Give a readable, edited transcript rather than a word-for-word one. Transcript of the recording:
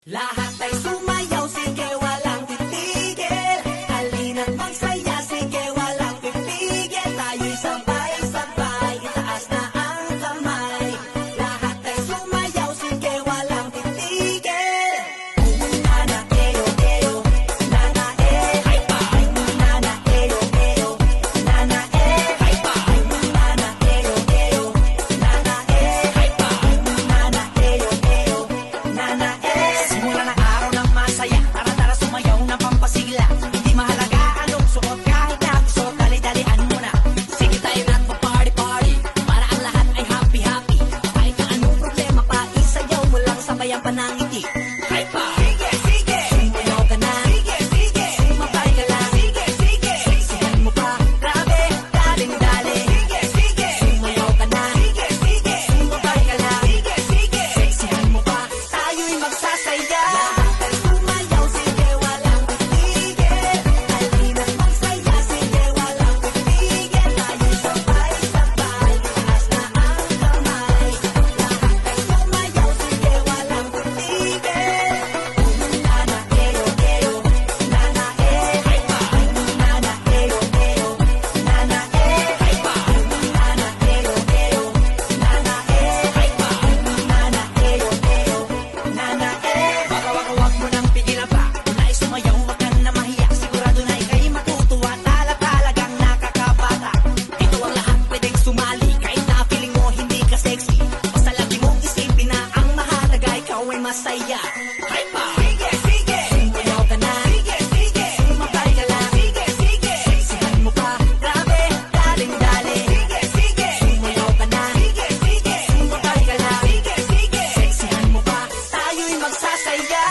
Lahat ay sumayaw, sige walang titigil. Halina't magsaya, sige walang pipigil. Tayo'y sabay-sabay, itaas na ang kamay. Lahat ay sumayaw, sige walang titigil. Nana eyo eyo, nana hay pa. Nana eyo eyo, nana hay pa. Nana eyo eyo, nana hay pa. Nana eyo eyo, nana simula ng araw ng masaya, tara-tara sumayaw na pampasigla. Hindi mahalaga anong suot, kahit na suot, dali-dalian mo na. Sige tayo na't pa-party-party, para ang lahat ay happy-happy. Kahit na anong problema pa, isayaw mo lang sabay ang panangiti. Hay pa! Sige, sige! Sumayaw ka na. Sige, sige! Sumabay ka lang. Sige, sige! Siksihan mo pa. Grabe, daling-dali. Sige, sige! Sumayaw ka na. Sige, sige! Sumabay ka lang. Sige, sige! Siksihan mo pa. Tayo'y magsasaya. Lahat ay sumayaw, sige walang titigil. Halina't magsaya, sige walang titigil. Tayo'y sabay-sabay, itaas na ang kamay. Lahat ay sumayaw, sige walang titigil. Nana eyo eyo, nana hay pa. Nana eyo eyo, nana hay pa. Nana eyo eyo, nana hay pa. Nana eyo eyo, nana Baka wag mo nang pigilan pa. Kung nais sumayaw, wag ka na mahiya. Sigurado na ika'y matutuwa. Talagang nakakabata. Ito ang lahat pwedeng sumali. Kahit na feeling mo hindi ka sexy, basta lagi mong isipin na ang mahalaga ikaw ay masaya. Hay pa! Sige, sige! Sumayaw ka na. Sige, sige! Sumabay ka lang. Sige, sige! Siksihan mo pa. Grabe, daling-dali. Sige, sige! Sumayaw ka na. Sige, sige! Sumabay ka lang. Sige, sige! Siksihan mo pa. Tayo'y magsasaya.